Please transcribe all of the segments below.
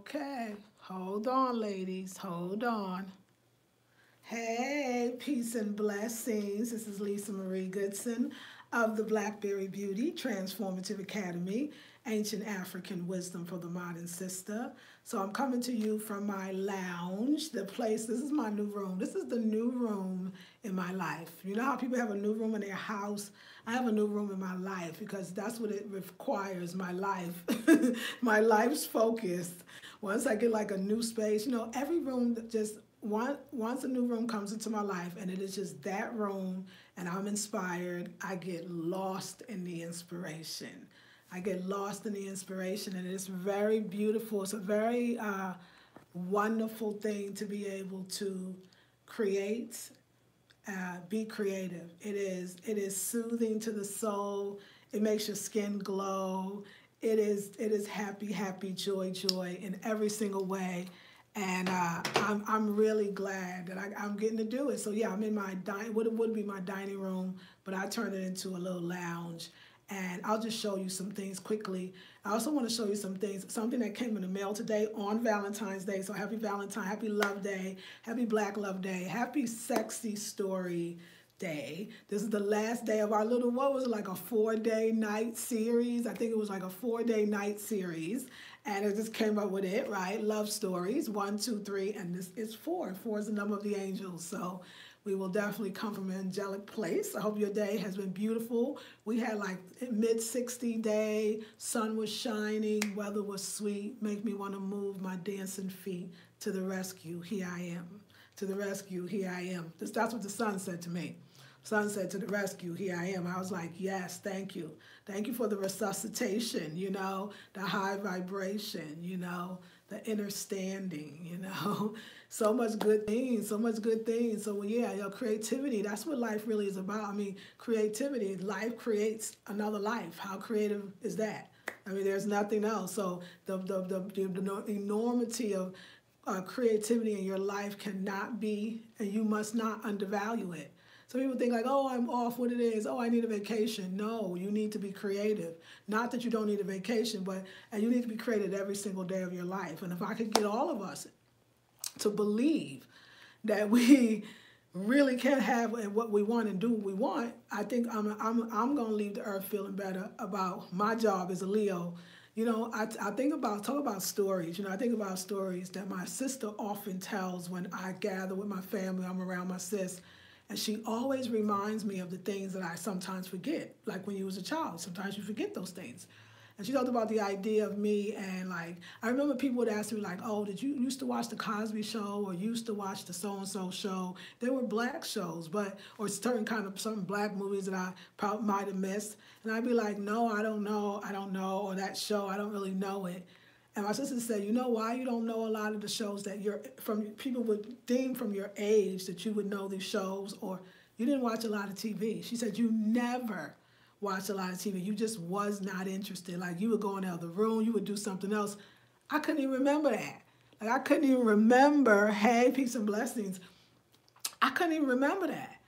Okay, hold on, ladies, hold on. Hey, peace and blessings. This is Lisa Marie Goodson of the Blackberry Beauty Transformative Academy, Ancient African Wisdom for the Modern Sister. So I'm coming to you from my lounge, the place, this is my new room. This is the new room in my life. You know how people have a new room in their house? I have a new room in my life because that's what it requires, my life. My life's focused. Once I get like a new space, every room that just once a new room comes into my life and it is just that room and I'm inspired, I get lost in the inspiration. I get lost in the inspiration and it's very beautiful. It's a very wonderful thing to be able to create, be creative. It is soothing to the soul. It makes your skin glow. It is happy, happy, joy, joy in every single way. And I'm really glad that I'm getting to do it. So yeah, I'm in my what would be my dining room, but I turned it into a little lounge. And I'll just show you some things quickly. I also want to show you some things, something that came in the mail today on Valentine's Day. So happy Valentine, happy Love Day, happy Black Love Day, happy Sexy Story Day. This is the last day of our little, what was it, like a 4-day night series? I think it was like a 4-day night series. And it just came up with it, right? Love stories, 1, 2, 3, and this is 4. 4 is the number of the angels. So we will definitely come from an angelic place. I hope your day has been beautiful. We had like mid-60 day, sun was shining, weather was sweet, make me want to move my dancing feet to the rescue. Here I am. To the rescue, here I am. That's what the sun said to me. Sun said to the rescue, here I am. I was like, yes, thank you. Thank you for the resuscitation, the high vibration, the inner standing, So much good things, so much good things. So yeah, creativity, that's what life really is about. I mean, creativity, life creates another life. How creative is that? I mean, there's nothing else. So the enormity of creativity in your life cannot be, and you must not undervalue it. Some people think like, oh, I'm off what it is. Oh, I need a vacation. No, you need to be creative. Not that you don't need a vacation, but and you need to be creative every single day of your life. And if I could get all of us to believe that we really can have what we want and do what we want, I think I'm going to leave the earth feeling better about my job as a Leo. I talk about stories. I think about stories that my sister often tells when I gather with my family. I'm around my sis. And she always reminds me of the things that I sometimes forget. Like when you was a child, sometimes you forget those things. And she talked about the idea of me and like, I remember people would ask me like, oh, did you used to watch the Cosby Show or used to watch the so-and-so show? They were black shows, or certain kind of some black movies that I probably might have missed. And I'd be like, no, I don't know, or that show, I don't really know it. And my sister said, you know why you don't know a lot of the shows that people would deem from your age that you would know these shows, or you didn't watch a lot of TV. She said you never watched a lot of TV. You just was not interested. Like you would go in the other room, you would do something else. I couldn't even remember that. Like I couldn't even remember, hey, peace and blessings. I couldn't even remember that.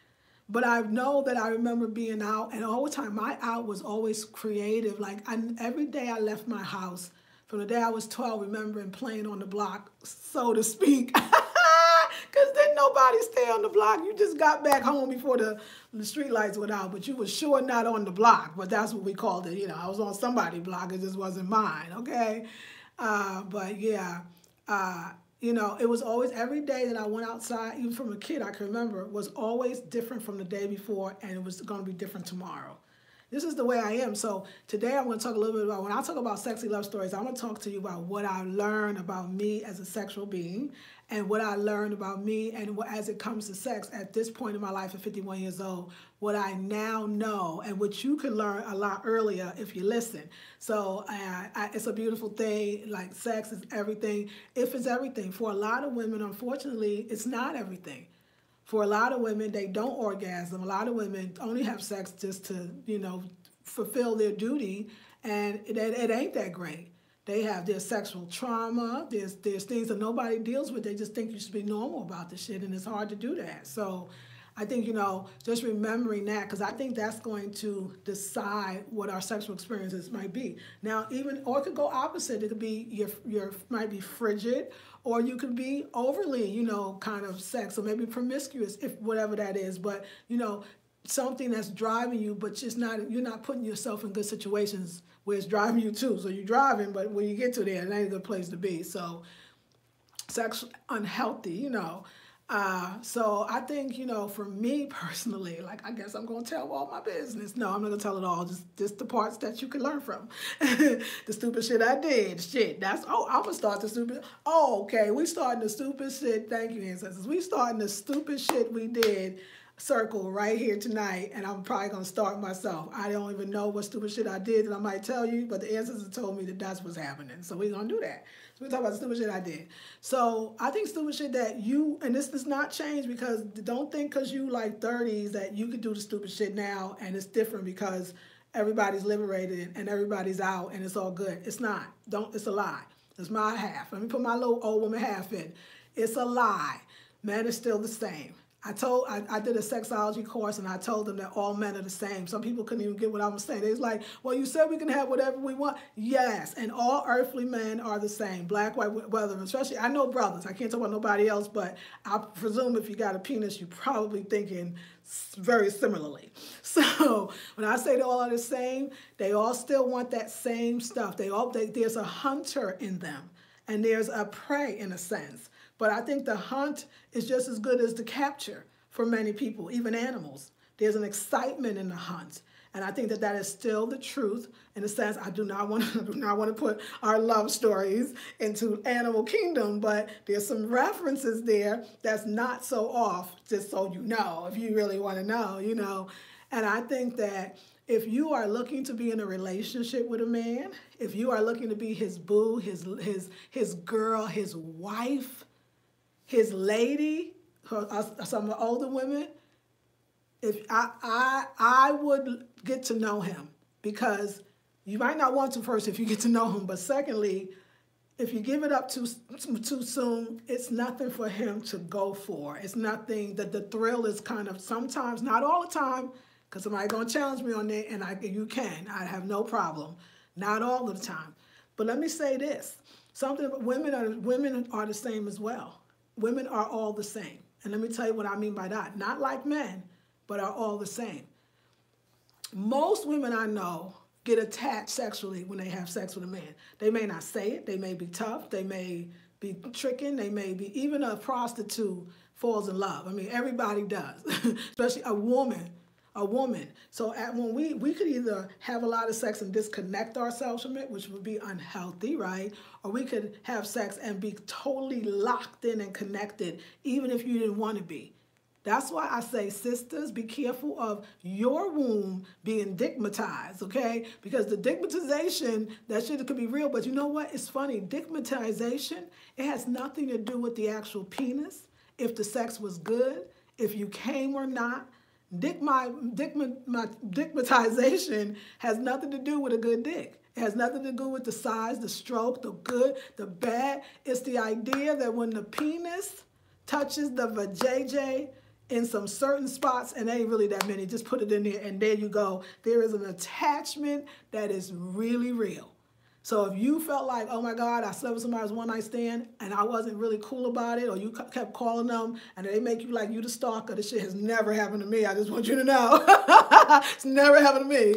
But I know that I remember being out, and all the time my out was always creative. Like every day I left my house, from the day I was 12, remembering playing on the block, so to speak. Because didn't nobody stay on the block. You just got back home before the street lights went out, but you were sure not on the block. But that's what we called it. I was on somebody's block. It just wasn't mine, okay? But yeah, it was always, every day that I went outside, even from a kid, I can remember, was always different from the day before, and it was going to be different tomorrow. This is the way I am. So today I'm going to talk a little bit about, when I talk about sexy love stories, I'm going to talk to you about what I learned about me as a sexual being and what I learned about me and as it comes to sex at this point in my life at 51 years old, what I now know and what you can learn a lot earlier if you listen. So it's a beautiful thing. Like sex is everything. If it's everything. For a lot of women, unfortunately, it's not everything. For a lot of women, they don't orgasm. A lot of women only have sex just to, fulfill their duty, and it ain't that great. They have their sexual trauma. There's things that nobody deals with. They just think you should be normal about this shit, and it's hard to do that. So I think, just remembering that, because I think that's going to decide what our sexual experiences might be. Now, or it could go opposite. It could be your might be frigid, or you could be overly, kind of sex, or maybe promiscuous, if whatever that is. But, something that's driving you, but you're not putting yourself in good situations where it's driving you too. So you're driving, but when you get to there, it ain't a good place to be. So sex unhealthy, So I think, for me personally, like, I guess I'm going to tell all my business. No, I'm not going to tell it all, just the parts that you can learn from. The stupid shit I did. I'm going to start the stupid. Oh, okay, we starting the stupid shit. Thank you, ancestors. We starting the stupid shit we did circle right here tonight, and I'm probably going to start myself. I don't even know what stupid shit I did that I might tell you, but the ancestors told me that that's what's happening. So we're going to do that. So we talk about the stupid shit I did. So I think stupid shit that and this does not change, because don't think because you like 30s that you could do the stupid shit now and it's different because everybody's liberated and everybody's out and it's all good. It's not. It's a lie. It's my half. Let me put my little old woman half in. It's a lie. Men are still the same. I did a sexology course, and I told them that all men are the same. Some people couldn't even get what I was saying. They was like, well, you said we can have whatever we want. Yes, and all earthly men are the same, black, white, whether, especially, I know brothers. I can't talk about nobody else, but I presume if you got a penis, you're probably thinking very similarly. So when I say they all are the same, they all still want that same stuff. There's a hunter in them, and there's a prey in a sense. But I think the hunt is just as good as the capture for many people, even animals. There's an excitement in the hunt. And I think that is still the truth. In a sense, I do not want to put our love stories into animal kingdom, but there's some references there that's not so off, just so you know, if you really want to know, And I think that if you are looking to be in a relationship with a man, if you are looking to be his boo, his girl, his wife, his lady, some of the older women, if I would get to know him, because you might not want to first if you get to know him, but secondly, if you give it up too soon, it's nothing for him to go for. It's nothing that the thrill is kind of sometimes, not all the time, because somebody's going to challenge me on that, and you can. I have no problem. Not all the time. But let me say this. Women are the same as well. Women are all the same. And let me tell you what I mean by that. Not like men, but are all the same. Most women I know get attached sexually when they have sex with a man. They may not say it. They may be tough. They may be tricking. They may be, even a prostitute falls in love. I mean, everybody does, especially a woman. So when we could either have a lot of sex and disconnect ourselves from it, which would be unhealthy, right? Or we could have sex and be totally locked in and connected, even if you didn't want to be. That's why I say, sisters, be careful of your womb being digmatized, okay? Because the digmatization, that shit could be real, but you know what? It's funny. Digmatization, it has nothing to do with the actual penis, if the sex was good, if you came or not. Digmatization has nothing to do with a good dick. It has nothing to do with the size, the stroke, the good, the bad. It's the idea that when the penis touches the vajayjay in some certain spots, and there ain't really that many, just put it in there, and there you go. There is an attachment that is really real. So if you felt like, oh my God, I slept with somebody's one-night stand and I wasn't really cool about it, or you kept calling them and they make you like you the stalker, this shit has never happened to me. I just want you to know. It's never happened to me.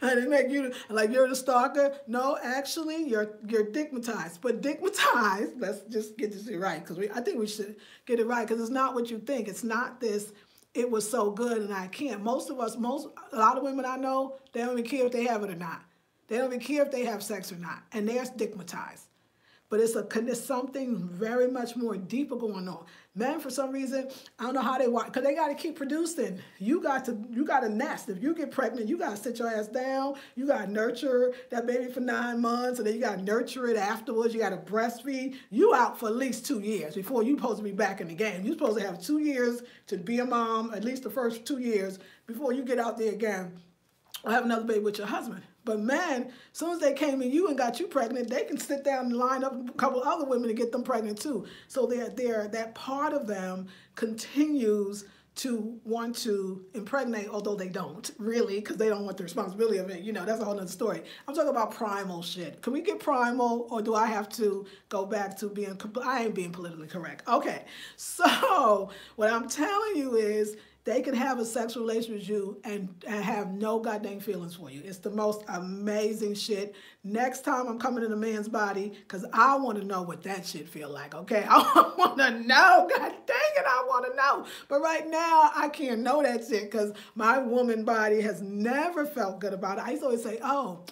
And they make you like you're the stalker. No, actually, you're digmatized. But digmatized, let's just get this right, because I think we should get it right, because it's not what you think. It's not this, it was so good and I can't. A lot of women I know, they don't even care if they have it or not. They don't even care if they have sex or not, and they're stigmatized. But it's something very much more deeper going on. Men, for some reason, I don't know how they watch, because they got to keep producing. You got to nest. If you get pregnant, you got to sit your ass down. You got to nurture that baby for 9 months, and then you got to nurture it afterwards. You got to breastfeed. You out for at least 2 years before you're supposed to be back in the game. You're supposed to have 2 years to be a mom, at least the first 2 years, before you get out there again or have another baby with your husband. But men, as soon as they came in you and got you pregnant, they can sit down and line up a couple other women to get them pregnant too. So that part of them continues to want to impregnate, although they don't really, because they don't want the responsibility of it. You know, that's a whole nother story. I'm talking about primal shit. Can we get primal, or do I have to go back to being, I ain't being politically correct. Okay, so what I'm telling you is, they can have a sexual relationship with you and have no goddamn feelings for you. It's the most amazing shit. Next time I'm coming in a man's body, because I want to know what that shit feel like, okay? I want to know. God dang it, I want to know. But right now, I can't know that shit because my woman body has never felt good about it. I used to always say, oh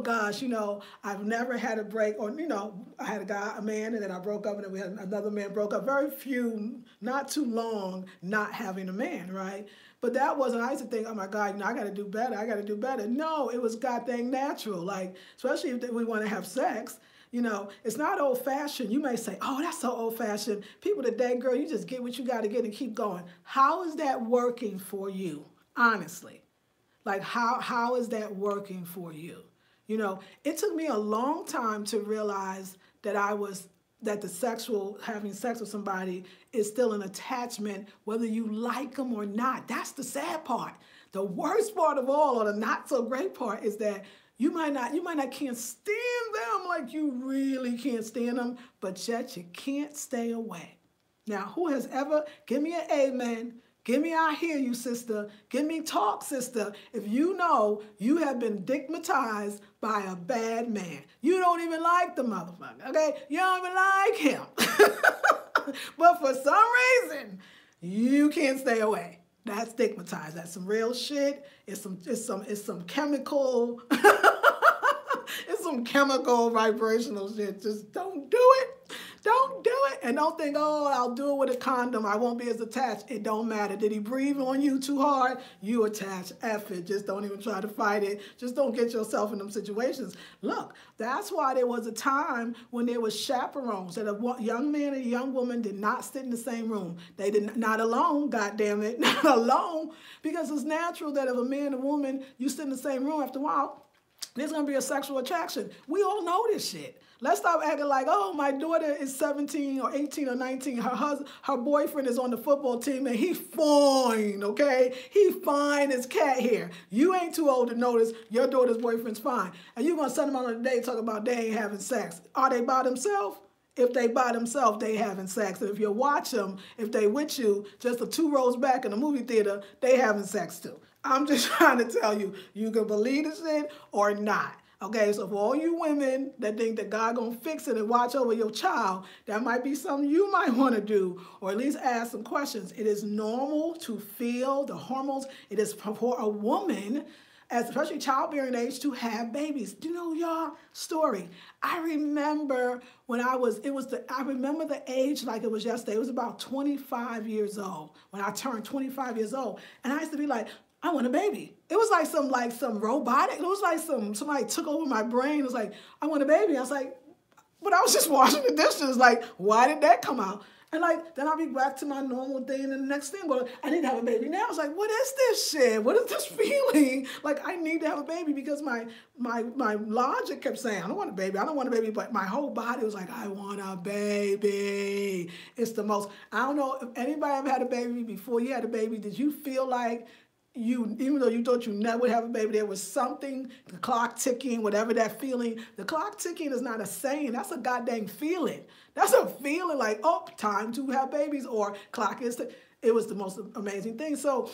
gosh, you know, I've never had a break. Or, you know, I had a man, and then I broke up, and then we had another man broke up. Very few, not too long, not having a man, right? But that wasn't, I used to think, oh my God, you know, I got to do better. I got to do better. No, it was goddamn natural. Like, especially if we want to have sex, you know, it's not old fashioned. You may say, oh, that's so old fashioned. People today, girl, you just get what you got to get and keep going. How is that working for you? Honestly, like how is that working for you? You know, it took me a long time to realize that having sex with somebody is still an attachment, whether you like them or not. That's the sad part. The worst part of all, or the not so great part, is that you might not can't stand them like you really can't stand them, but yet you can't stay away. Now, who has ever, give me an amen, give me I hear you, sister, give me talk, sister, if you know you have been stigmatized by a bad man. You don't even like the motherfucker, okay? You don't even like him. But for some reason, you can't stay away. That's stigmatized. That's some real shit. It's some chemical, it's some chemical vibrational shit. Just don't do it. Don't do it. And don't think, oh, I'll do it with a condom. I won't be as attached. It don't matter. Did he breathe on you too hard? You attached. F it. Just don't even try to fight it. Just don't get yourself in them situations. Look, that's why there was a time when there was chaperones, that a young man and a young woman did not sit in the same room. They did not alone, goddamn it, not alone. Because it's natural that if a man and a woman, you sit in the same room, after a while, there's going to be a sexual attraction. We all know this shit. Let's stop acting like, oh, my daughter is 17 or 18 or 19. Her boyfriend is on the football team and he's fine, okay? He's fine as cat hair. You ain't too old to notice your daughter's boyfriend's fine. And you're going to send them out on a date talking about they ain't having sex. Are they by themselves? If they by themselves, they having sex. And if you watch them, if they with you, just the 2 rows back in the movie theater, they having sex too. I'm just trying to tell you, you can believe this shit or not. Okay, so for all you women that think that God gonna fix it and watch over your child, that might be something you might want to do, or at least ask some questions. It is normal to feel the hormones. It is for a woman, especially childbearing age, to have babies. Do you know y'all story? I remember when I remember the age like it was yesterday. It was about 25 years old when I turned 25 years old, and I used to be like, I want a baby. It was like some robotic. It was like somebody took over my brain. It was like, I want a baby. I was like, but I was just washing the dishes. Like, why did that come out? And like, then I'll be back to my normal thing, and the next thing, well, I need to have a baby now. I was like, what is this shit? What is this feeling? Like, I need to have a baby because my logic kept saying, I don't want a baby. I don't want a baby. But my whole body was like, I want a baby. It's the most, I don't know if anybody ever had a baby before you had a baby. Did you feel like even though you thought you never would have a baby, there was something, the clock ticking, whatever that feeling. The clock ticking is not a saying. That's a goddamn feeling. That's a feeling like, oh, time to have babies, or clock is. It was the most amazing thing. So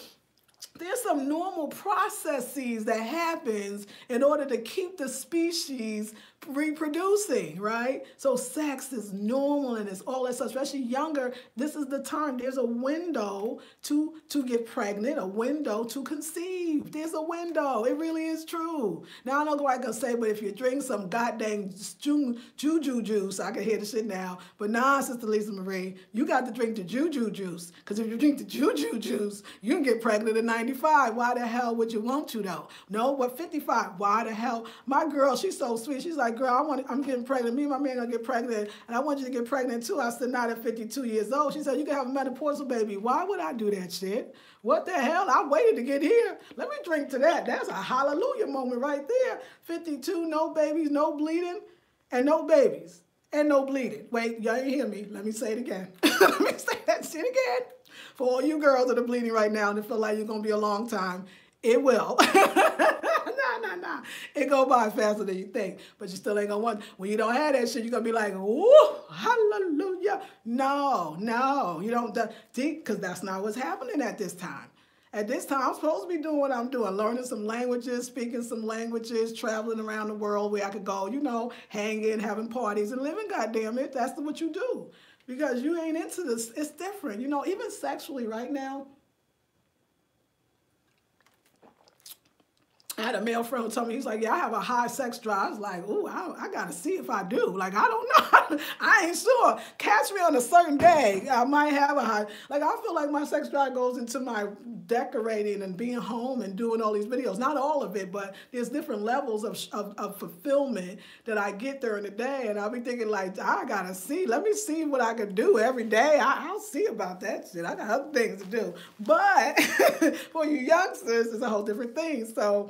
there's some normal processes that happens in order to keep the species reproducing, right? So sex is normal and it's all that stuff, especially younger. This is the time. There's a window to get pregnant, a window to conceive. There's a window. It really is true. Now, I don't know what I can say, but if you drink some goddamn juju juice, I can hear the shit now. But nah, Sister Lisa Marie, you got to drink the juju juice. Because if you drink the juju juice, you can get pregnant at 95. Why the hell would you want to, though? No, but 55. Why the hell? My girl, she's so sweet. She's like, girl, I'm getting pregnant. Me and my man gonna get pregnant, and I want you to get pregnant too. I said, not at 52 years old. She said, you can have a menopausal baby. Why would I do that shit? What the hell? I waited to get here. Let me drink to that. That's a hallelujah moment right there. 52, no babies, no bleeding, and no babies. and no bleeding. Wait, y'all didn't hear me. Let me say it again. Let me say that shit again. For all you girls that are bleeding right now and feel like you're going to be a long time, it will. Nah. It go by faster than you think. But you still ain't going to want, when you don't have that shit, you're going to be like, woo, hallelujah. No, you don't, because that's not what's happening at this time. At this time, I'm supposed to be doing what I'm doing, learning some languages, speaking some languages, traveling around the world where I could go, you know, hanging, having parties, and living, goddammit. That's what you do. Because you ain't into this. It's different. You know, even sexually right now, I had a male friend who told me, he's like, yeah, I have a high sex drive. I was like, ooh, I got to see if I do. Like, I don't know. I ain't sure. Catch me on a certain day. I might have a high. Like, I feel like my sex drive goes into my decorating and being home and doing all these videos. Not all of it, but there's different levels of fulfillment that I get during the day. And I'll be thinking, like, I got to see. Let me see what I can do every day. I'll see about that shit. I got other things to do. But for you youngsters, it's a whole different thing. So,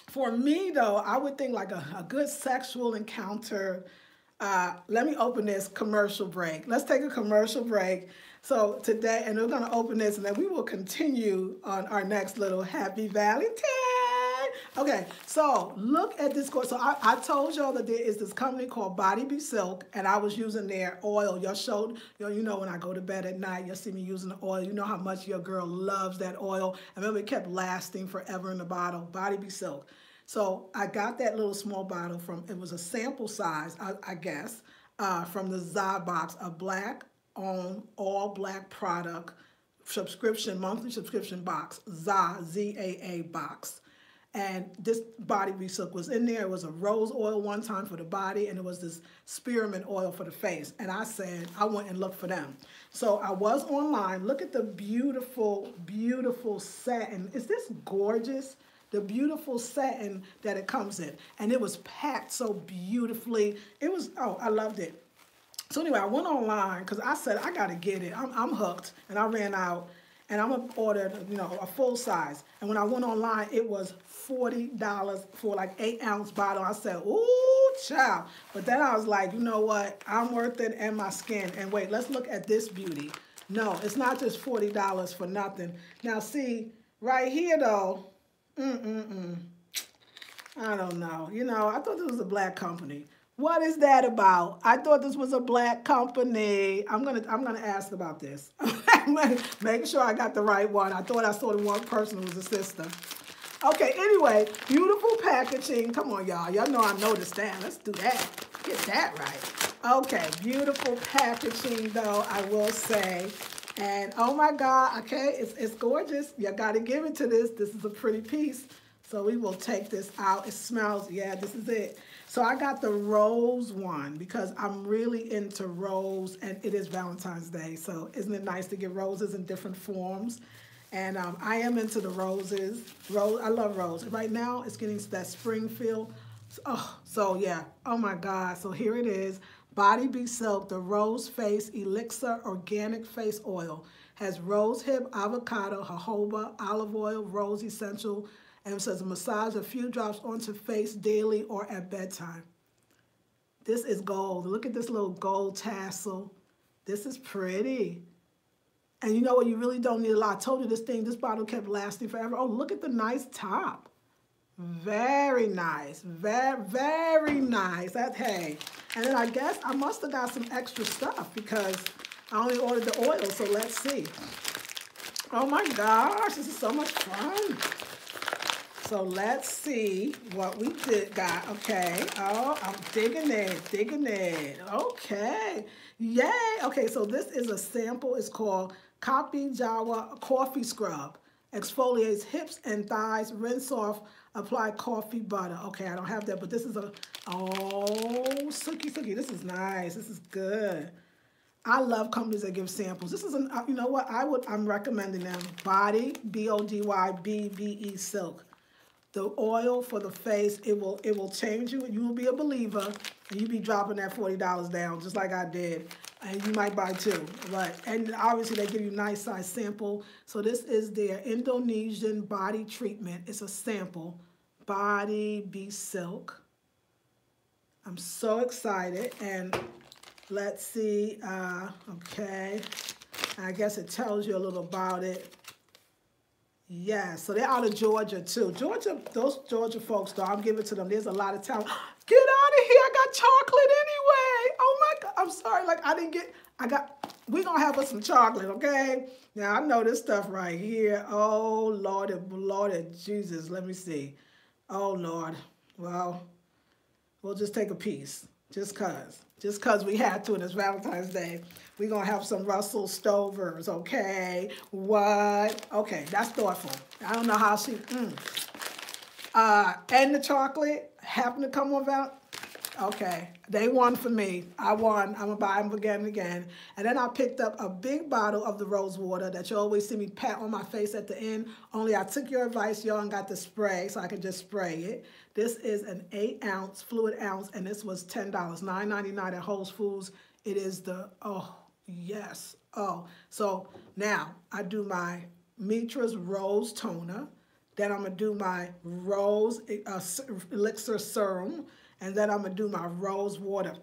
for me, though, I would think like a good sexual encounter. Let me open this commercial break. Let's take a commercial break. So today, and we're going to open this, and then we will continue on our next little Happy Valentine. Okay, so look at this course. So I told y'all that there is this company called Body Be Silk, and I was using their oil. Y'all showed, you know, when I go to bed at night, you'll see me using the oil. You know how much your girl loves that oil. I remember it kept lasting forever in the bottle. Body Be Silk. So I got that little small bottle from, it was a sample size, I guess, from the ZA box, a black-owned, all-black product subscription, monthly subscription box, ZA, Z-A-A box. And this Body Be Silk was in there. It was a rose oil one time for the body, and it was this spearmint oil for the face. And I said, I went and looked for them. So I was online. Look at the beautiful, beautiful satin. Is this gorgeous? The beautiful satin that it comes in. And it was packed so beautifully. It was, oh, I loved it. So anyway, I went online because I said, I got to get it. I'm hooked. And I ran out. And I'm going to order, you know, a full size. And when I went online, it was $40 for like 8-ounce bottle. I said, ooh, child. But then I was like, you know what? I'm worth it and my skin. And wait, let's look at this beauty. No, it's not just $40 for nothing. Now, see, right here, though, I don't know. You know, I thought this was a black company. What is that about? I thought this was a black company. I'm gonna ask about this. Make sure I got the right one. I thought I saw the one person who was a sister. Okay, anyway, beautiful packaging. Come on, y'all. Y'all know I noticed that. Let's do that. Get that right. Okay, beautiful packaging, though, I will say. And oh my God, okay, it's gorgeous. You gotta give it to this. This is a pretty piece. So we will take this out. It smells, yeah, this is it. So I got the rose one because I'm really into rose, and it is Valentine's Day. So isn't it nice to get roses in different forms? And I am into the roses. I love rose. Right now, it's getting that spring feel. Oh, so yeah, oh my God. So here it is. Body Be Silk, the Rose Face Elixir Organic Face Oil. Has rose hip, avocado, jojoba, olive oil, rose essential, and it says massage a few drops onto face daily or at bedtime. This is gold. Look at this little gold tassel. This is pretty. And you know what? You really don't need a lot. I told you this bottle kept lasting forever. Oh, look at the nice top. Very nice. Very, very nice. That's, hey. And then I guess I must have got some extra stuff because I only ordered the oil, so let's see. Oh my gosh, this is so much fun. So let's see what we got. Okay. Oh, I'm digging it. Okay. Yay. Okay, so this is a sample. It's called Kapi Jawa Coffee Scrub. Exfoliates hips and thighs, rinse off, apply coffee butter. Okay, I don't have that, but this is a, oh, Suki. This is nice. This is good. I love companies that give samples. This is, you know what, I'm recommending them. Body, B-O-D-Y, B-B-E Silk. The oil for the face, it will change you. You will be a believer, and you'll be dropping that $40 down, just like I did. And you might buy two. And obviously, they give you nice size sample. So this is their Indonesian body treatment. It's a sample. Body Be Silk. I'm so excited. And Let's see. Okay. I guess it tells you a little about it. Yeah, so they're out of Georgia too. Georgia, those Georgia folks, though, I'm giving to them. There's a lot of talent. Get out of here! I got chocolate anyway. Oh my God! I'm sorry. Like I didn't get. We gonna have us some chocolate, okay? Now I know this stuff right here. Oh Lord, Jesus. Let me see. Oh Lord. Well, we'll just take a piece, just cause. Just cause we had to, and it's Valentine's Day. We're gonna have some Russell Stovers, okay? What? Okay, that's thoughtful. I don't know how she. And the chocolate happened to come on Valentine's. Okay, they won for me. I won. I'm gonna buy them again and again. And then I picked up a big bottle of the rose water that you always see me pat on my face at the end. Only I took your advice, y'all, and got the spray so I could just spray it. This is an 8-ounce, fluid ounce, and this was $10, $9.99 at Whole Foods. It is the, oh, yes. Oh, so now I do my Mitra's Rose Toner. Then I'm gonna do my Rose Elixir Serum. And then I'm gonna do my rose water.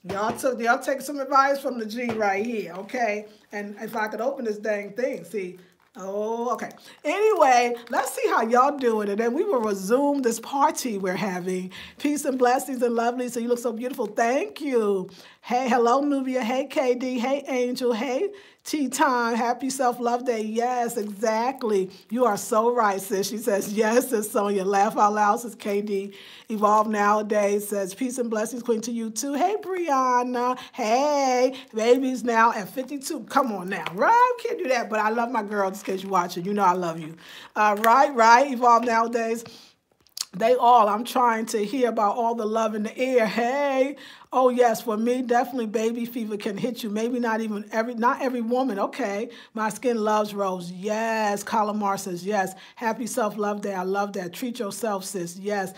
Y'all take some advice from the G right here, okay? And if I could open this dang thing, see. Oh, okay. Anyway, let's see how y'all doing, and then we will resume this party we're having. Peace and blessings and lovely. So you look so beautiful. Thank you. Hey, hello, Nubia. Hey, KD. Hey, Angel. Hey, T-Time. Happy Self-Love Day. Yes, exactly. You are so right, sis. She says, yes, says Sonia. Laugh out loud, says KD. Evolve Nowadays says, peace and blessings, Queen, to you too. Hey, Brianna. Hey, baby's now at 52. Come on now, right? Can't do that, but I love my girl just in case you're watching. You know I love you. Right. Evolve Nowadays. I'm trying to hear about all the love in the air. Hey, oh yes, for me, definitely baby fever can hit you. Maybe not every woman. Okay, my skin loves rose. Yes, Calamar says yes. Happy Self-Love Day. I love that. Treat yourself, sis. Yes.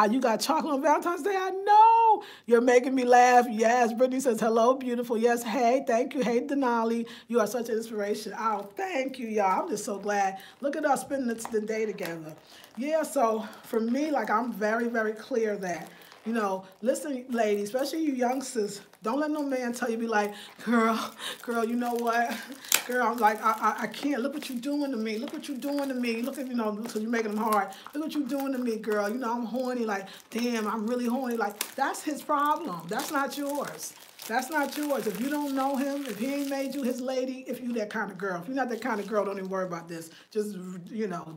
You got chocolate on Valentine's Day. I know. You're making me laugh. Yes. Brittany says hello, beautiful. Yes. Hey, thank you. Hey, Denali. You are such an inspiration. Oh, thank you, y'all. I'm just so glad. Look at us spending the day together. Yeah, so for me, like I'm very, very clear that, you know, listen, ladies, especially you youngsters, don't let no man tell you, be like, girl, you know what? Girl, I'm like, I can't. Look what you're doing to me. Look what you're doing to me. Look at, you know, so you're making them hard. Look what you're doing to me, girl. You know, I'm horny. Like, damn, I'm really horny. Like, that's his problem. That's not yours. That's not yours. If you don't know him, if he ain't made you his lady, if you that kind of girl. If you're not that kind of girl, don't even worry about this. Just, you know,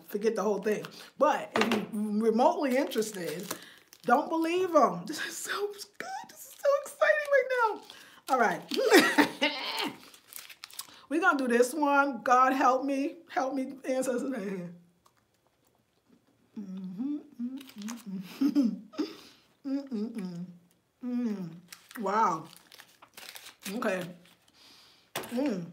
forget the whole thing. But if you're remotely interested, don't believe him. This is so good. This is so exciting right now. All right. We're going to do this one. God help me. Help me, ancestors. Wow. Okay. Damn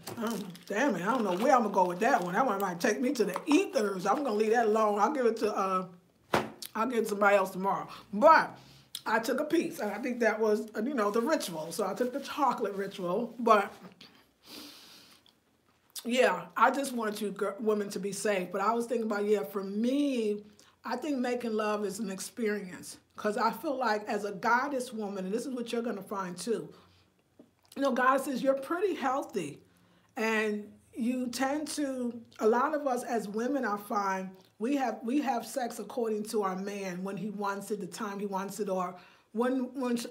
it. I don't know where I'm going to go with that one. That one might take me to the ethers. I'm going to leave that alone. I'll give it to somebody else tomorrow. But I took a piece, and I think that was, you know, the ritual. So I took the chocolate ritual. But, yeah, I just want you women to be safe. But I was thinking about, yeah, for me, I think making love is an experience. Because I feel like as a goddess woman, and this is what you're going to find too, you know, goddesses, you're pretty healthy. And you tend to, a lot of us as women, I find, we have sex according to our man, when he wants it, the time he wants it, or when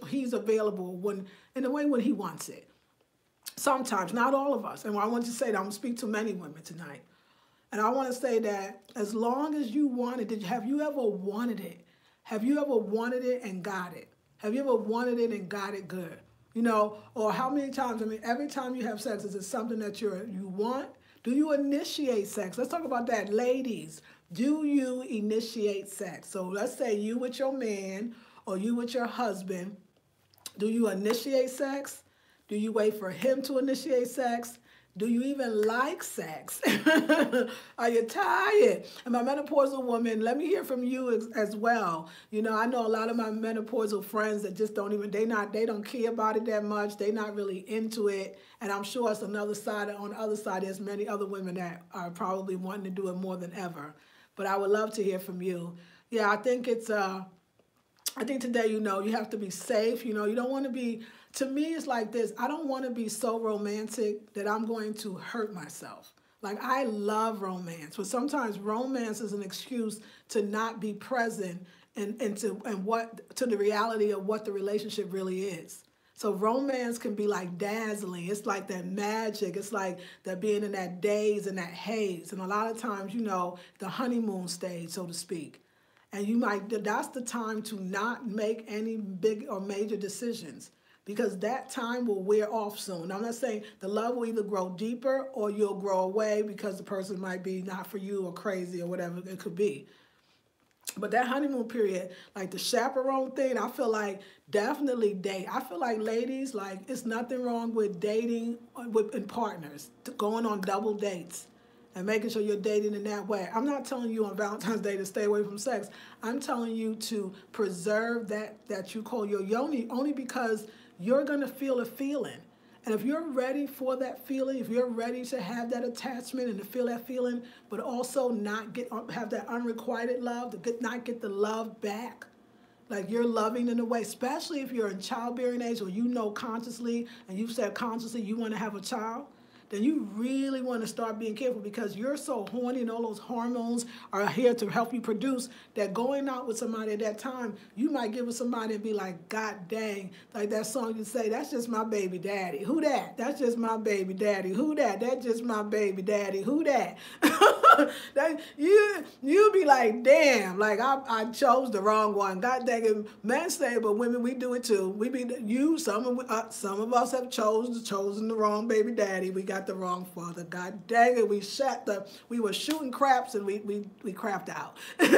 he's available, in the way when he wants it. Sometimes, not all of us. And I want to say that I'm going to speak to many women tonight. And I want to say that as long as you wanted it, have you ever wanted it? Have you ever wanted it and got it? Have you ever wanted it and got it good? You know, or how many times, I mean, every time you have sex, is it something that you want? Do you initiate sex? Let's talk about that. Ladies, do you initiate sex? So let's say you with your man or you with your husband. Do you initiate sex? Do you wait for him to initiate sex? Do you even like sex? Are you tired? And my menopausal woman, let me hear from you as well. You know, I know a lot of my menopausal friends that just don't even, they don't care about it that much. They're not really into it. And I'm sure it's another side. On the other side, there's many other women that are probably wanting to do it more than ever. But I would love to hear from you. Yeah, I think it's I think today, you know, you have to be safe. You know, you don't want to be, to me, it's like this. I don't want to be so romantic that I'm going to hurt myself. Like, I love romance, but sometimes romance is an excuse to not be present to the reality of what the relationship really is. So romance can be like dazzling. It's like that magic. It's like that being in that daze and that haze. And a lot of times, you know, the honeymoon stage, so to speak. And that's the time to not make any big or major decisions, because that time will wear off soon. Now, I'm not saying the love will either grow deeper or you'll grow away because the person might be not for you or crazy or whatever it could be. But that honeymoon period, like the chaperone thing, I feel like definitely date. I feel like ladies, like it's nothing wrong with dating in partners, going on double dates and making sure you're dating in that way. I'm not telling you on Valentine's Day to stay away from sex. I'm telling you to preserve that you call your yoni, only because you're going to feel a feeling. And if you're ready for that feeling, if you're ready to have that attachment and to feel that feeling, but also not have that unrequited love, not get the love back, like you're loving in a way, especially if you're in childbearing age or you know consciously and you've said consciously you want to have a child, then you really want to start being careful, because you're so horny and all those hormones are here to help you produce that going out with somebody at that time, you might get with somebody and be like, God dang, like that song you say, that's just my baby daddy. Who that? That's just my baby daddy. Who that? That's just my baby daddy. Who that? You be like, damn, like I chose the wrong one. God dang it, men say, but women, we do it too. Some of us have chosen the wrong baby daddy. We got the wrong father. God dang it, we were shooting craps and we crapped out. But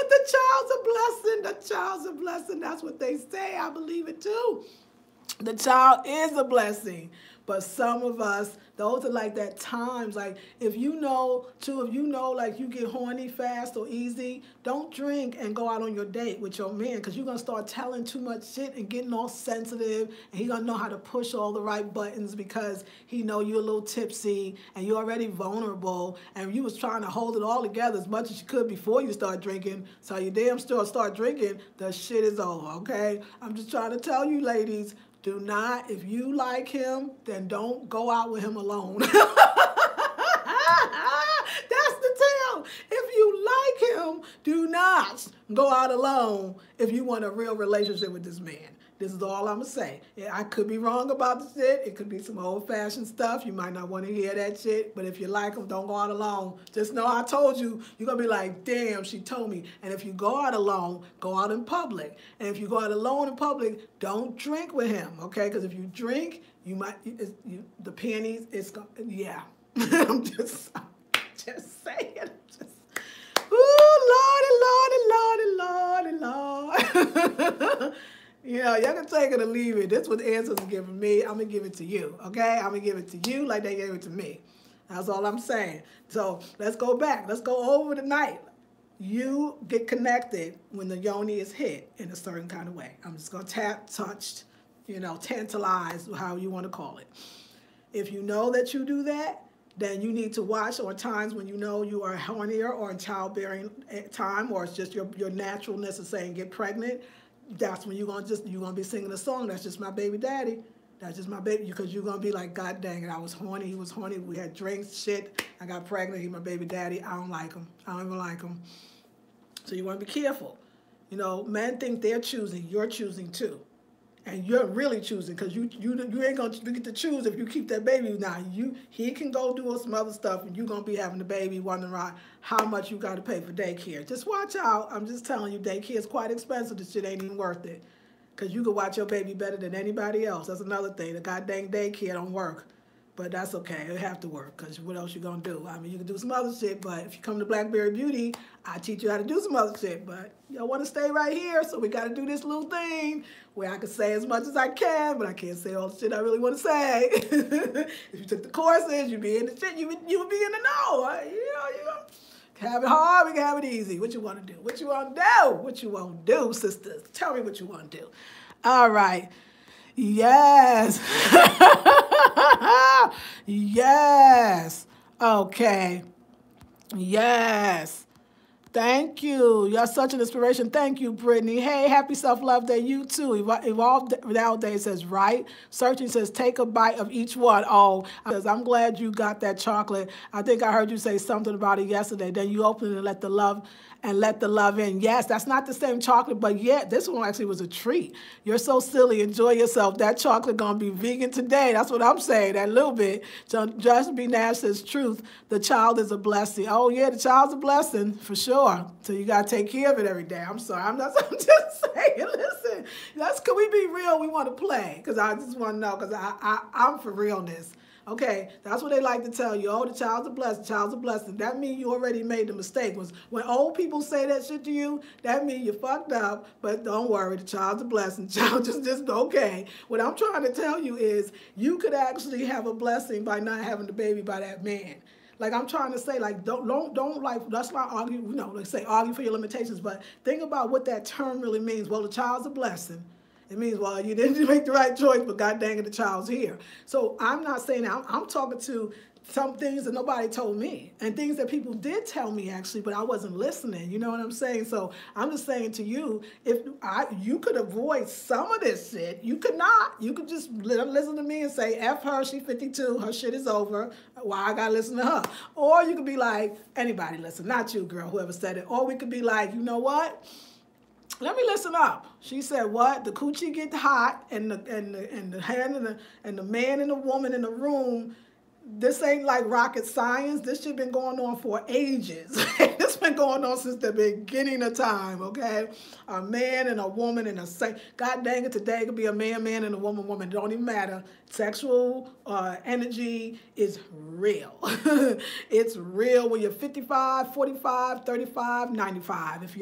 the child's a blessing. The child's a blessing. That's what they say. I believe it too. The child is a blessing. But some of us, those are like that times, like if you know, like you get horny fast or easy, don't drink and go out on your date with your man, because you're going to start telling too much shit and getting all sensitive, and he's going to know how to push all the right buttons because he know you're a little tipsy and you're already vulnerable, and you was trying to hold it all together as much as you could before you start drinking. So you damn sure start drinking, the shit is over, okay? I'm just trying to tell you, ladies, do not, if you like him, then don't go out with him alone. That's the tell. If you like him, do not go out alone if you want a real relationship with this man. This is all I'm going to say. Yeah, I could be wrong about the shit. It could be some old-fashioned stuff. You might not want to hear that shit. But if you like them, don't go out alone. Just know I told you. You're going to be like, damn, she told me. And if you go out alone, go out in public. And if you go out alone in public, don't drink with him, okay? Because if you drink, you might, the pennies, yeah. I'm just saying. Ooh, Lordy. Yeah, y'all can take it or leave it. That's what the answers are giving me. I'm going to give it to you, okay? I'm going to give it to you like they gave it to me. That's all I'm saying. So let's go back. Let's go over the night. You get connected when the yoni is hit in a certain kind of way. I'm just going to tap, touch, tantalize, how you want to call it. If you know that you do that, then you need to watch on times when you know you are hornier or in childbearing time, or it's just your naturalness of saying get pregnant. That's when you're gonna be singing a song. That's just my baby daddy. That's just my baby, because you're gonna be like, God dang it, I was horny. He was horny. We had drinks, shit. I got pregnant. He's my baby daddy. I don't like him. I don't even like him. So you want to be careful. Men think they're choosing. You're choosing too, and you're really choosing, because you ain't gonna get to choose if you keep that baby. Now he can go do some other stuff, and you're gonna be having the baby, wondering how much you got to pay for daycare. Just watch out. I'm just telling you, daycare is quite expensive. This shit ain't even worth it, because you can watch your baby better than anybody else. That's another thing. The goddamn daycare don't work, but that's okay. It have to work, because what else you gonna do? I mean, you can do some other shit, but if you come to Blackberry Beauty, I teach you how to do some other shit. But y'all want to stay right here, so we got to do this little thing where I can say as much as I can, but I can't say all the shit I really want to say. If you took the courses, you'd be in the shit. You would be in the know. You can have it hard, we can have it easy. What you want to do? What you want to do? What you want to do, sisters? Tell me what you want to do. All right. Yes. Yes. Okay. Yes. Thank you. You're such an inspiration. Thank you, Brittany. Hey, happy self-love day. You too. Evolved nowadays says right. Searching says take a bite of each one. Oh, I'm glad you got that chocolate. I think I heard you say something about it yesterday. Then you open it and let the love in. Yes, that's not the same chocolate, but yeah, this one actually was a treat. You're so silly. Enjoy yourself. That chocolate gonna be vegan today. That's what I'm saying. That little bit. Just be Nash says truth. The child is a blessing. Oh yeah, the child's a blessing for sure. So you gotta take care of it every day. I'm sorry. I'm just saying. Listen, can we be real? We want to play because I just want to know because I'm for realness. Okay, that's what they like to tell you. Oh, the child's a blessing, child's a blessing. That means you already made the mistake. When old people say that shit to you, that means you fucked up, but don't worry, the child's a blessing. Child just okay. What I'm trying to tell you is you could actually have a blessing by not having the baby by that man. Like I'm trying to say, like don't like let's not argue, you know, like say argue for your limitations, but think about what that term really means. Well, the child's a blessing. It means, well, you didn't make the right choice, but God dang it, the child's here. So I'm not saying that. I'm talking to some things that nobody told me and things that people did tell me, actually, but I wasn't listening. You know what I'm saying? So I'm just saying to you, you could avoid some of this shit. You could not. You could just listen to me and say, F her, she 52, her shit is over. Why I got to listen to her? Or you could be like, anybody listen, not you, girl, whoever said it. Or we could be like, you know what? Let me listen up. She said, "What? The coochie get hot, and the hand and the man and the woman in the room. This ain't like rocket science. This shit been going on for ages. This been going on since the beginning of time. Okay, a man and a woman and God dang it, today it could be a man, and a woman, woman. It don't even matter. Sexual energy is real. It's real when you're 55, 45, 35, 95. If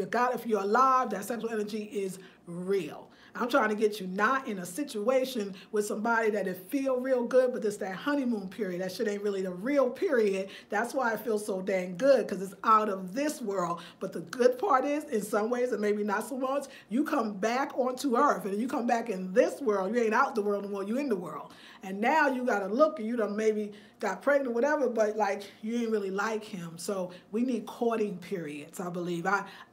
you're alive, that sexual energy is real. I'm trying to get you not in a situation with somebody that it feel real good, but it's that honeymoon period. That shit ain't really the real period. That's why it feels so dang good, because it's out of this world. But the good part is, in some ways, and maybe not so much, you come back onto earth, and you come back in this world. You ain't out the world anymore. You in the world. And now you got to look, and you done maybe got pregnant, whatever, but like you ain't really like him. So we need courting periods, I believe.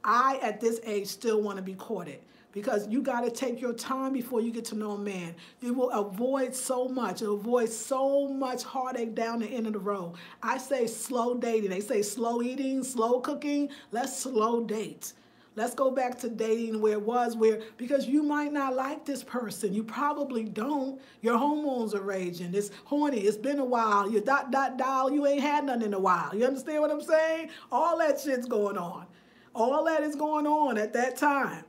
I at this age, still want to be courted. Because you got to take your time before you get to know a man. You will avoid so much. You'll avoid so much heartache down the end of the road. I say slow dating. They say slow eating, slow cooking. Let's slow date. Let's go back to dating where it was, because you might not like this person. You probably don't. Your hormones are raging. It's horny. It's been a while. You dial. You ain't had nothing in a while. You understand what I'm saying? All that shit's going on. All that is going on at that time.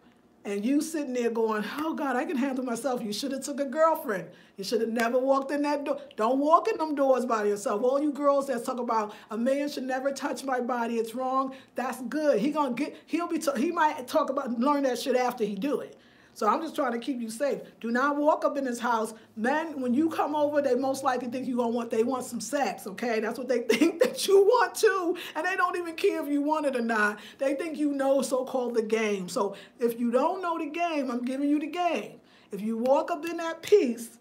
And you sitting there going, oh, God, I can handle myself. You should have took a girlfriend. You should have never walked in that door. Don't walk in them doors by yourself. All you girls that talk about a man should never touch my body, it's wrong, that's good. He might learn that shit after he do it. So I'm just trying to keep you safe. Do not walk up in his house. Men, when you come over, they most likely think they want some sex, okay? That's what they think that you want too. And they don't even care if you want it or not. They think you know so-called the game. So if you don't know the game, I'm giving you the game. If you walk up in that piece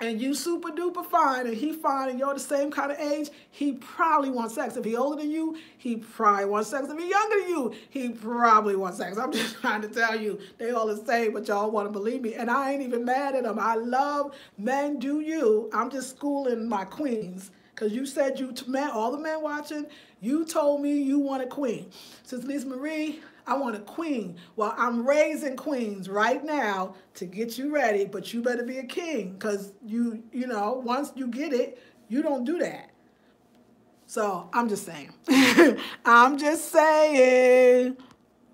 and you super duper fine and he fine and you're the same kind of age, he probably wants sex. If he older than you, he probably wants sex. If he younger than you, he probably wants sex. I'm just trying to tell you, they all the same, but y'all want to believe me. And I ain't even mad at them. I love men, do you. I'm just schooling my queens. Because you said all the men watching, you told me you want a queen. Since Lisa Marie, I want a queen. Well, I'm raising queens right now to get you ready, but you better be a king because you know, once you get it, you don't do that. So I'm just saying. I'm just saying,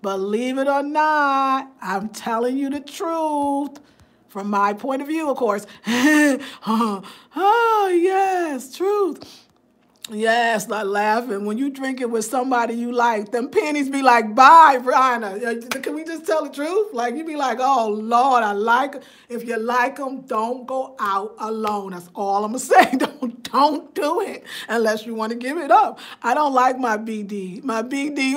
believe it or not, I'm telling you the truth. From my point of view, of course. Oh, yes, truth. Yes, not laughing. When you drink it with somebody you like, them pennies be like, bye, Brianna. Can we just tell the truth? Like, you be like, oh, Lord, I like them. If you like them, don't go out alone. That's all I'm going to say. Don't do it unless you want to give it up. I don't like my BD. My BD.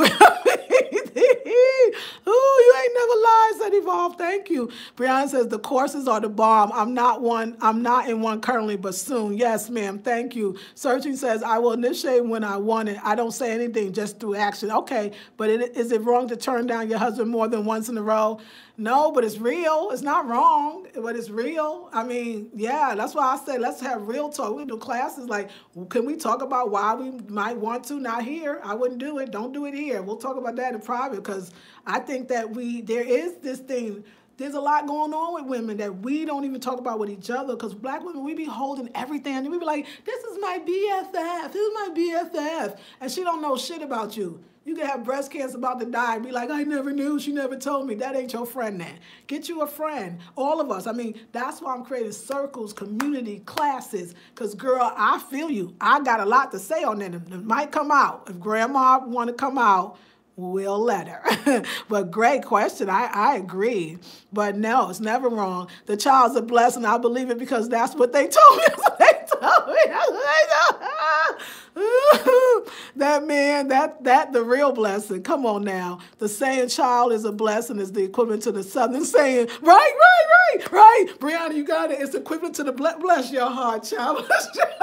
Ooh, you ain't never lied, said Evolve. Thank you. Brianna says the courses are the bomb. I'm not in one currently, but soon. Yes, ma'am. Thank you. Searching says I will initiate when I want it. I don't say anything, just through action. Okay, but is it wrong to turn down your husband more than once in a row? No, but it's real. It's not wrong, but it's real. I mean, yeah, that's why I say let's have real talk. We do classes like, can we talk about why we might want to? Not here. I wouldn't do it. Don't do it here. We'll talk about that in private, because I think that there is this thing. There's a lot going on with women that we don't even talk about with each other, because black women, we be holding everything. And we be like, this is my BFF. This is my BFF. And she don't know shit about you. You can have breast cancer about to die and be like, I never knew, she never told me. That ain't your friend then. Get you a friend. All of us. I mean, that's why I'm creating circles, community, classes. Because, girl, I feel you. I got a lot to say on that. It might come out. If grandma want to come out, we'll let her. But great question. I agree. But no, it's never wrong. The child's a blessing. I believe it because that's what they told me. That's what they told me. That's what they told me. That man, the real blessing. Come on now. The saying child is a blessing is the equivalent to the southern saying. Right. Brianna, you got it. It's equivalent to the bless your heart, child. That's exactly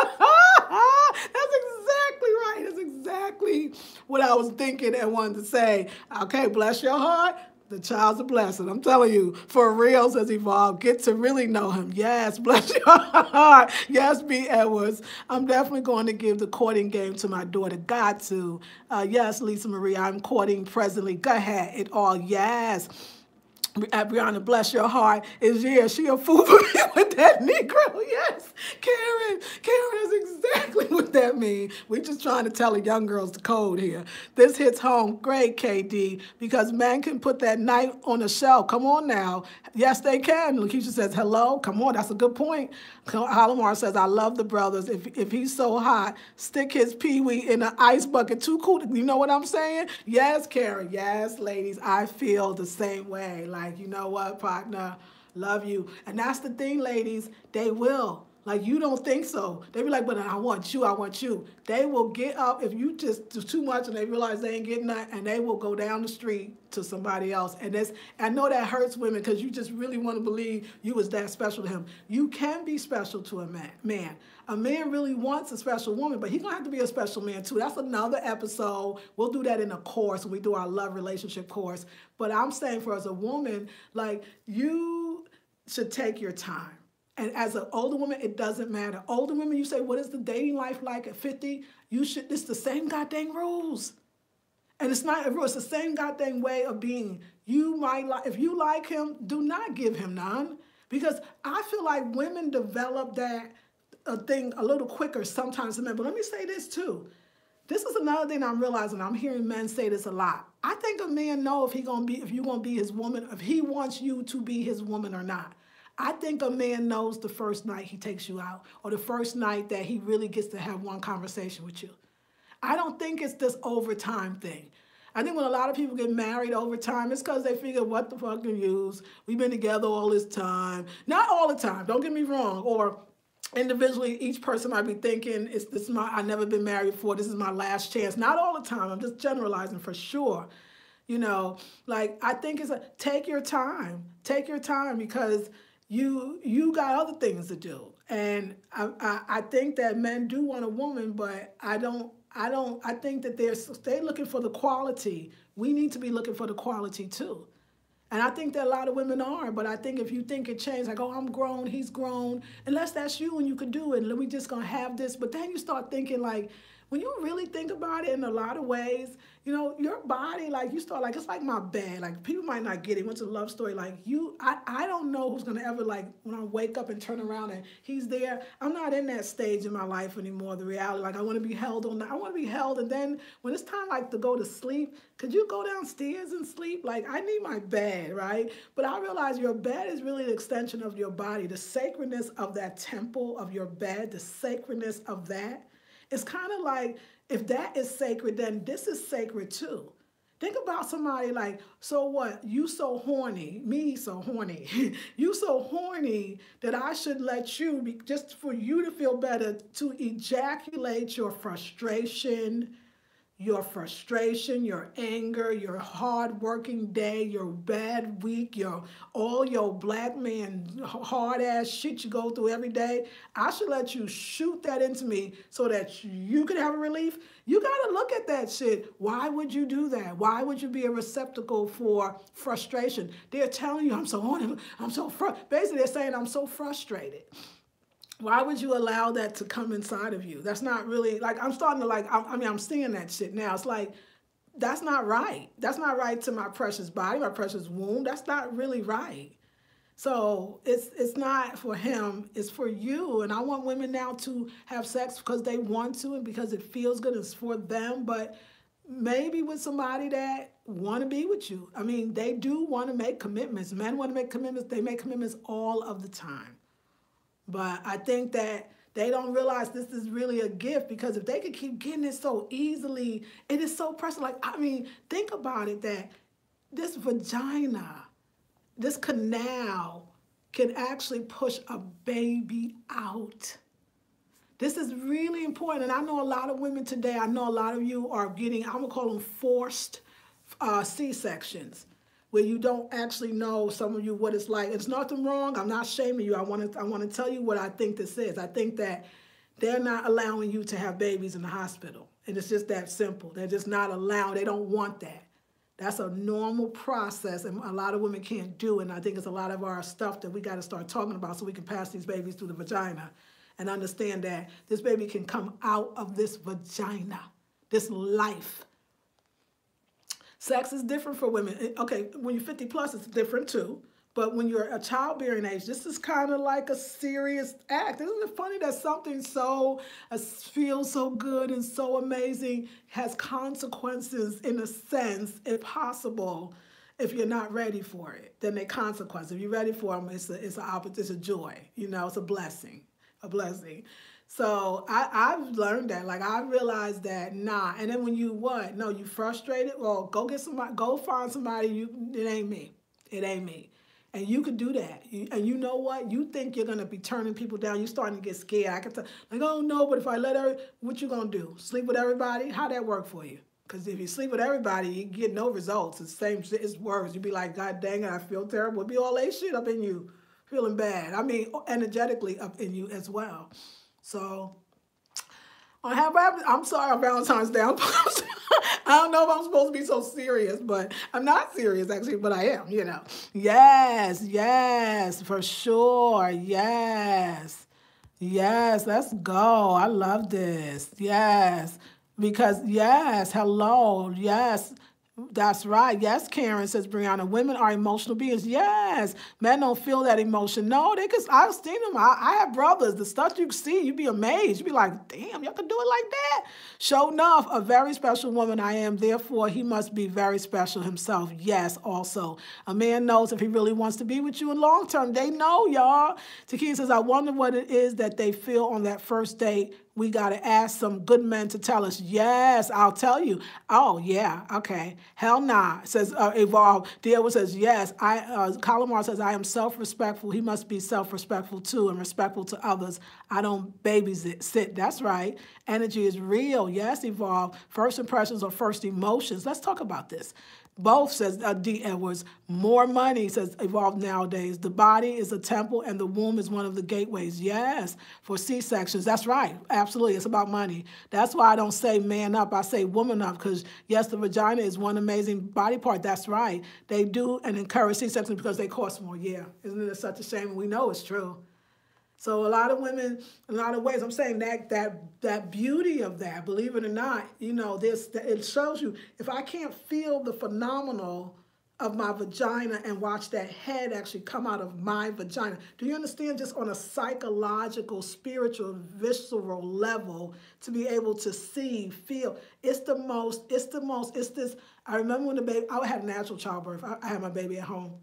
right. That's exactly what I was thinking and wanted to say. Okay, bless your heart. The child's a blessing. I'm telling you, for real, says Evolve. Get to really know him. Yes, bless your heart. Yes, B. Edwards. I'm definitely going to give the courting game to my daughter. Got to. Yes, Lisa Marie, I'm courting presently. Go ahead. It all. Yes. Brianna, bless your heart, is she a fool for me with that Negro? Yes. Karen is exactly what that means. We're just trying to tell the young girls the code here. This hits home. Great, KD, because men can put that knife on a shelf. Come on now. Yes, they can. Lakeisha says, hello. Come on, that's a good point. Halamar says, I love the brothers. If he's so hot, stick his peewee in an ice bucket. Too cool. You know what I'm saying? Yes, Karen. Yes, ladies. I feel the same way. Like, you know what, partner? Love you. And that's the thing, ladies. They will. Like, you don't think so. They be like, but I want you, I want you. They will get up if you just do too much and they realize they ain't getting that, and they will go down the street to somebody else. And I know that hurts women because you just really want to believe you was that special to him. You can be special to a man. A man really wants a special woman, but he's going to have to be a special man too. That's another episode. We'll do that in a course when we do our love relationship course. But I'm saying for as a woman, like, you should take your time. And as an older woman, it doesn't matter. Older women, you say, what is the dating life like at 50? It's the same goddamn rules. And it's not a rule. It's the same goddamn way of being. If you like him, do not give him none. Because I feel like women develop that thing a little quicker sometimes than men. But let me say this too. This is another thing I'm realizing. I'm hearing men say this a lot. I think a man knows if you're gonna be his woman, if he wants you to be his woman or not. I think a man knows the first night he takes you out, or the first night that he really gets to have one conversation with you. I don't think it's this overtime thing. I think when a lot of people get married over time, it's because they figure, what the fuck use? We've been together all this time. Not all the time, don't get me wrong. Or individually, each person might be thinking, I've never been married before, this is my last chance. Not all the time, I'm just generalizing for sure. You know, like, I think take your time. Take your time, because you got other things to do. And I think that men do want a woman, but I think that they're looking for the quality. We need to be looking for the quality too. And I think that a lot of women are, but I think if you think it changed, like, oh, I'm grown, he's grown, unless that's you and you could do it, and we just gonna have this. But then you start thinking, like, when you really think about it in a lot of ways, you know, your body, like, you start, like, it's like my bed. Like, people might not get it. What's a love story? Like, I don't know who's going to ever, like, when I wake up and turn around and he's there, I'm not in that stage in my life anymore, the reality. Like, I want to be held on. I want to be held. And then when it's time, like, to go to sleep, could you go downstairs and sleep? Like, I need my bed, right? But I realize your bed is really an extension of your body. The sacredness of that temple of your bed, the sacredness of that. It's kind of like, if that is sacred, then this is sacred too. Think about somebody like, so what? You so horny, me so horny. You so horny that I should let you, just for you to feel better, to ejaculate your frustration, your frustration, your anger, your hard-working day, your bad week, all your black man hard-ass shit you go through every day, I should let you shoot that into me so that you can have a relief. You got to look at that shit. Why would you do that? Why would you be a receptacle for frustration? They're telling you, basically they're saying, I'm so frustrated. Why would you allow that to come inside of you? That's not really, like, I'm starting to, like, I'm seeing that shit now. It's like, that's not right. That's not right to my precious body, my precious womb. That's not really right. So it's not for him, it's for you. And I want women now to have sex because they want to and because it feels good, it's for them, but maybe with somebody that want to be with you. I mean, they do want to make commitments. Men want to make commitments. They make commitments all of the time. But I think that they don't realize this is really a gift, because if they could keep getting it so easily, it is so personal. Like, I mean, think about it, that this vagina, this canal can actually push a baby out. This is really important. And I know a lot of women today, I know a lot of you are getting, I'm going to call them forced C-sections, where you don't actually know, some of you, what it's like. It's nothing wrong. I'm not shaming you. I want to tell you what I think this is. I think that they're not allowing you to have babies in the hospital. And it's just that simple. They're just not allowing. They don't want that. That's a normal process, and a lot of women can't do it. And I think it's a lot of our stuff that we got to start talking about so we can pass these babies through the vagina and understand that this baby can come out of this vagina, this life. Sex is different for women. Okay, when you're 50 plus, it's different too. But when you're a childbearing age, this is kind of like a serious act. Isn't it funny that something so feels so good and so amazing has consequences, in a sense, if possible, if you're not ready for it? Then they're consequences. If you're ready for them, it's a joy. You know, it's a blessing, a blessing. So I've learned that. Like, I realized that, nah. And then when you what? No, you frustrated? Well, go get somebody, go find somebody. It ain't me. It ain't me. And you can do that. And you know what? You think you're going to be turning people down. You're starting to get scared. I can tell, like, oh, no, but if I let her, what you going to do? Sleep with everybody? How'd that work for you? Because if you sleep with everybody, you get no results. It's the same shit. It's worse. You'd be like, God dang it, I feel terrible. It'd be all that shit up in you, feeling bad. I mean, energetically up in you as well. So, I'm sorry on Valentine's Day. I don't know if I'm supposed to be so serious, but I'm not serious, actually, but I am, you know. Yes, yes, for sure. Yes. Yes, let's go. I love this. Yes. Because, yes, hello. Yes. That's right. Yes, Karen, says Brianna. Women are emotional beings. Yes. Men don't feel that emotion. No, I've seen them. I have brothers. The stuff you see, you'd be amazed. You'd be like, damn, y'all can do it like that. Sure enough, a very special woman I am. Therefore, he must be very special himself. Yes, also. A man knows if he really wants to be with you in long term. They know, y'all. Takia says, I wonder what it is that they feel on that first date. We got to ask some good men to tell us. Yes, I'll tell you. Oh, yeah, okay. Hell nah, says Evolve. Deal says, yes. Calamar says, I am self-respectful. He must be self-respectful too and respectful to others. I don't babysit. That's right. Energy is real. Yes, Evolve. First impressions or first emotions. Let's talk about this. Both, says D. Edwards. More money, says Evolve nowadays. The body is a temple and the womb is one of the gateways. Yes, for C-sections. That's right. Absolutely. It's about money. That's why I don't say man up. I say woman up, because, yes, the vagina is one amazing body part. That's right. They do and encourage C-sections because they cost more. Yeah. Isn't it such a shame? We know it's true. So a lot of women, in a lot of ways, I'm saying that beauty of that, believe it or not, you know, it shows you, if I can't feel the phenomenal of my vagina and watch that head actually come out of my vagina, do you understand, just on a psychological, spiritual, visceral level, to be able to see, feel, it's this, I remember when the baby, I had natural childbirth, I had my baby at home.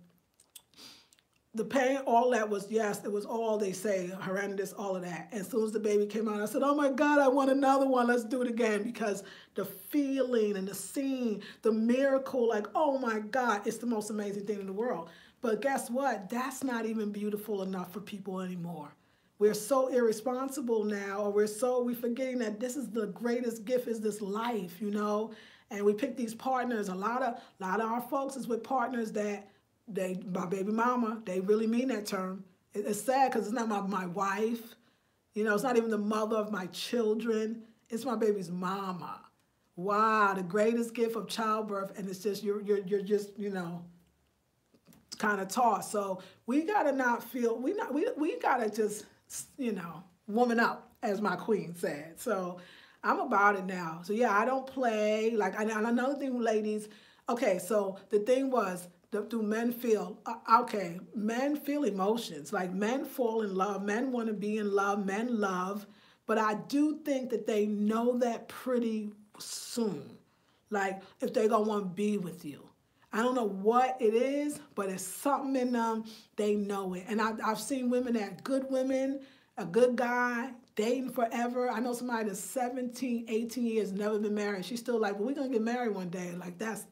The pain, all that was, yes, it was all, they say, horrendous, all of that. As soon as the baby came out, I said, oh my God, I want another one. Let's do it again. Because the feeling and the scene, the miracle, like, oh my God, it's the most amazing thing in the world. But guess what? That's not even beautiful enough for people anymore. we're so irresponsible now, or we're forgetting that this is the greatest gift is this life, you know. And we pick these partners. A lot of our folks is with partners that my baby mama, they really mean that term. It's sad because it's not my wife, you know. It's not even the mother of my children. It's my baby's mama. Wow, the greatest gift of childbirth, and it's just you're just, you know, kind of taught. So we gotta not feel we gotta just, you know, woman up, as my queen said. So I'm about it now. So yeah, I don't play. Like, and another thing, ladies. Okay, so the thing was, do men feel? Okay, men feel emotions. Like, men fall in love. Men want to be in love. Men love. But I do think that they know that pretty soon. Like, if they're going to want to be with you. I don't know what it is, but it's something in them. They know it. And I've seen women good women, a good guy, dating forever. I know somebody that's 17, 18 years, never been married. She's still like, well, we're going to get married one day. Like, that's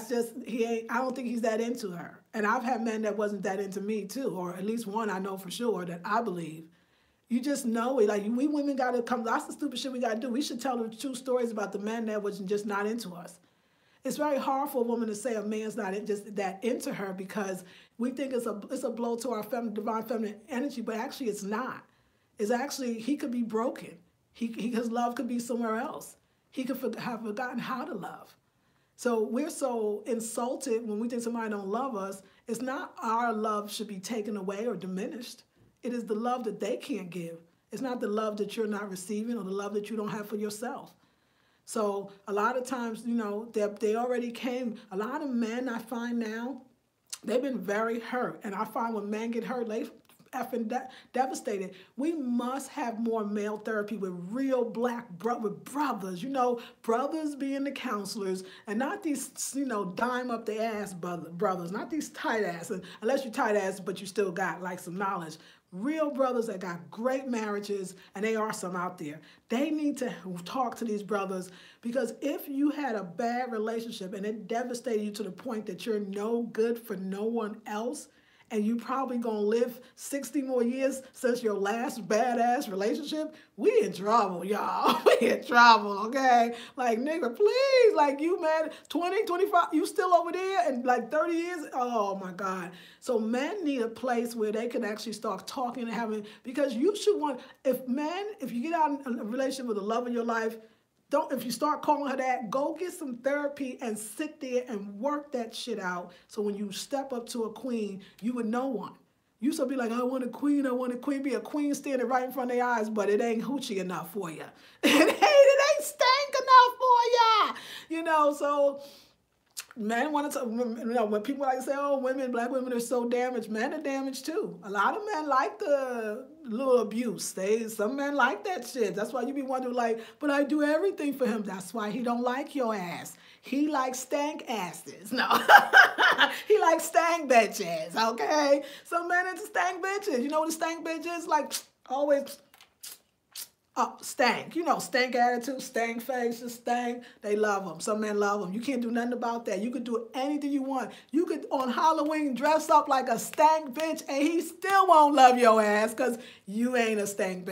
just, I don't think he's that into her. And I've had men that wasn't that into me too, or at least one I know for sure that I believe. You just know it. Like, we women got to come, that's the stupid shit we got to do. We should tell the true stories about the men that was just not into us. It's very hard for a woman to say a man's not just that into her, because we think it's a blow to our divine feminine energy, but actually it's not. It's actually, he could be broken. His love could be somewhere else. He could have forgotten how to love. So we're so insulted when we think somebody don't love us. It's not our love should be taken away or diminished. It is the love that they can't give. It's not the love that you're not receiving or the love that you don't have for yourself. So a lot of times, you know, they already came. A lot of men I find now, they've been very hurt. And I find when men get hurt, they effing devastated. We must have more male therapy with real black brothers, you know, brothers being the counselors, and not these, you know, dime up the ass brothers, not these tight asses, unless you're tight ass, but you still got like some knowledge. Real brothers that got great marriages, and there are some out there. They need to talk to these brothers, because if you had a bad relationship and it devastated you to the point that you're no good for no one else, and you probably gonna live 60 more years since your last badass relationship, we in trouble, y'all. We in trouble, okay? Like, nigga, please, like, you, man, 20, 25, you still over there, and like 30 years, oh my God. So men need a place where they can actually start talking and having, because you should want, if you get out in a relationship with the love of your life, if you start calling her that, go get some therapy and sit there and work that shit out. So when you step up to a queen, you would know one. You should be like, I want a queen, be a queen standing right in front of their eyes, but it ain't hoochie enough for you. It ain't stank enough for ya. You know, so men want to, you know, when people like to say, oh, black women are so damaged, men are damaged too. A lot of men like the little abuse. Some men like that shit. That's why you be wondering, like, but I do everything for him. That's why he don't like your ass. He likes stank asses. No. He likes stank bitches, okay? Some men into stank bitches. You know what a stank bitch is? Like, always... stank, you know, stank attitude, stank faces, stank. They love them. Some men love them. You can't do nothing about that. You could do anything you want. You could, on Halloween, dress up like a stank bitch, and he still won't love your ass because you ain't a stank bitch.